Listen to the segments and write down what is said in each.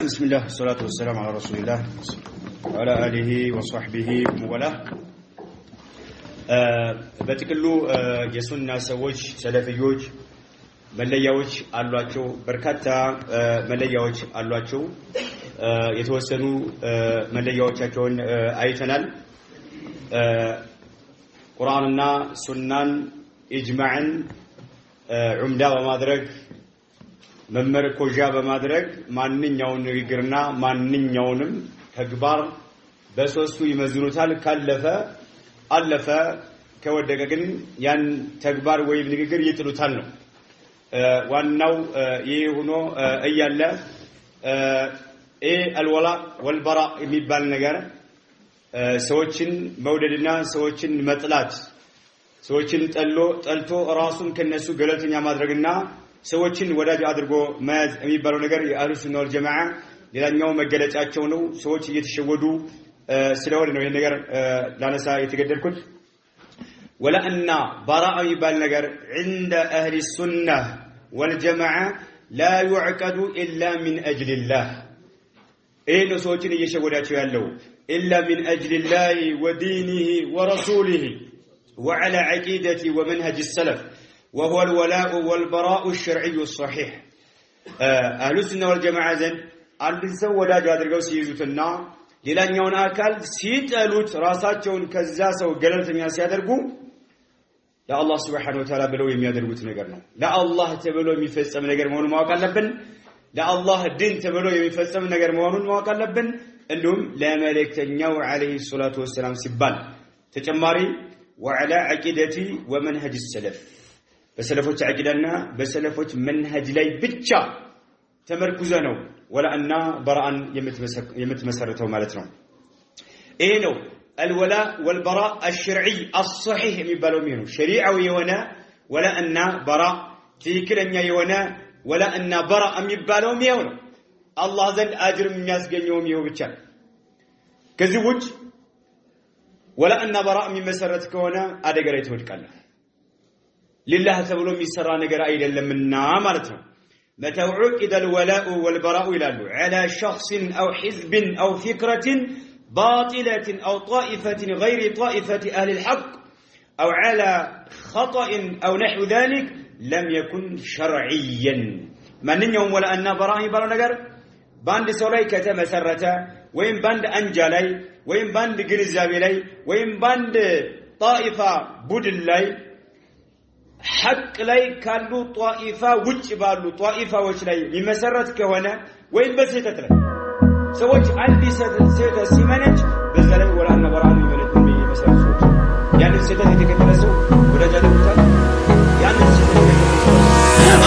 بسم الله والصلاة والسلام على رسول الله وعلى آله وصحبه وموالاه በጥቅሉ የሱና ሰዎች ሰለፊዮች መለያዎች አሏቸው በርካታ መለያዎች አሏቸው የተወሰኑ መለያዎቻቸውን አይተናል ቁርአንና ሱናን ኢጅማዕን ዑምዳ በማድረግ መመርኮጃ በማድረግ ማንኛውን ንግግርና ማንኛውንም ተግባር በሶስቱ ይመዝኑታል ካለፈ ከወደቀ ግን ያን ተግባር ወይ ንግግር ይጥሉታል ነው ዋናው ይሄ ሆኖ እያለ አልወላ ወልበራ የሚባል ነገር ሰዎችን መውደድና ሰዎችን መጥላት ሰዎችን ጠልቶ ራሱን ከነሱ ገለልተኛ ማድረግና ሰዎችን ወዳጅ አድርጎ መያዝ የሚባለው ነገር የአህሉ ሱና ወል ጀማዓ ሌላኛው መገለጫቸው ነው ሰዎች እየተሸወዱ ስለሆነ ነው ይሄን ነገር ላነሳ የተገደልኩት ወለአና በራአ የሚባል ነገር عند اهل السنه والجماعه لا يعقد الا من اجل الله ይሄ ነው ሰዎችን እየሸወዳቸው ያለው الا من اجل الله ودينه ورسوله وعلى عقيدته ومنهج السلف وهو الولاء والبراء الشرعي الصحيح اهل السنه والجماعه زين አንድን ሰው ወዳጅ አድርገው ሲይዙትና ሌላኛውን አካል ሲጠሉት ራሳቸውን ከዛ ሰው ገለልተኛ ሲያደርጉ ለአላህ Subhanahu Wa Ta'ala ብለው የሚያደርጉት ነገር ነው ለአላህ ተብሎ የሚፈጸም ነገር መሆኑን ማወቅ አለብን ለአላህ ዲን ተብሎ የሚፈጸም ነገር መሆኑን ማወቅ አለብን እንዲሁም ለመልእክተኛው አለይሂ ሰላቱ ወሰለም ሲባል ተጨማሪ وعلى عقيدتي ومنهج السلف በሰለፎች አቂዳና በሰለፎች መንሃጅ ላይ ብቻ ተመርኩዘ ነው ወላአና በራአን የምትመሰረተው ማለት ነው ይሄ ነው الولاء والبراء الشرعي الصحيح የሚባለው ነው ሸሪዓው የሆነ ወላአና በራእ ትክክለኛ የሆነ ወላአና በራእ የሚባለው ነው አላህ ዘንድ አጅር የሚያስገኘው ነው ብቻ ከዚህ ውጭ ወላአና በራእ የሚመሰረት ከሆነ አደጋ ላይ ትወድቃለህ لله ተብሎ የሚሰራ ነገር አይደለምና ማለት ነው متى عقد الولاء والبراء يلالو على شخص أو حزب أو فكرة باطلة أو طائفة غير طائفة أهل الحق أو على خطأ أو نحو ذلك لم يكن شرعيا من يوم ولا أن براء يبالو نجر باند سولاي كتمسرته وين باند أنجالي وين باند جرزابيلي وين باند طائفة بدلاي حق ላይ ካሉ ጧኢፋ ውጭ ባሉ ጧኢፋዎች ላይ የሚመሰረት ከሆነ ወይም በስህተት ላይ ሰዎች አንድ ስህተት ሲመነጭ በዛ ላይ ወላአና በራእ የሚመሰረት ሰዎች ያንን ስህተት የተከተለ ሰው ወዳጅ አድርጎታል ያንን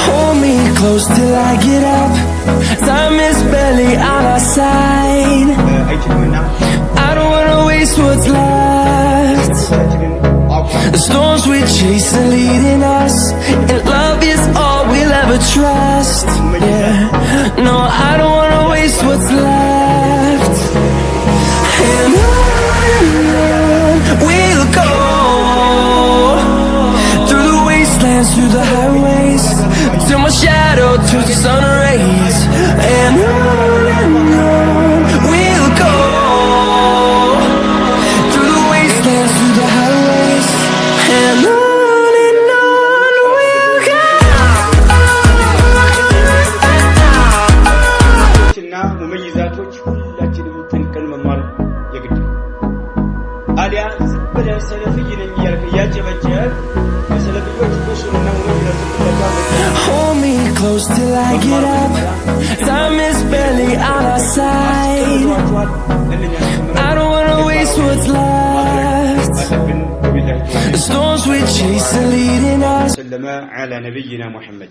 Hold me close till I get up Time is barely on our side I don't wanna waste what's left The storms we chase are leading us And love is all we'll ever trust Yeah, no, I don't wanna waste what's left And on we'll go Through the wastelands, through the highways Till my shadow turns to sun rays And on we'll go Through the wastelands, through the highways And on we'll go እና ሙመይዛቶች ሁላችንም ተንቀን መማር የግድ አሊያ ዝብለ ሰለፊይ ነኝ ያልከ ያጨበጨብ በሰለፊዮች ቁሱና ሙመይዛቶች Hold me close till I get up Time is barely on our side I don't wanna waste what's left The storms we chase are leading us سلم على نبينا محمد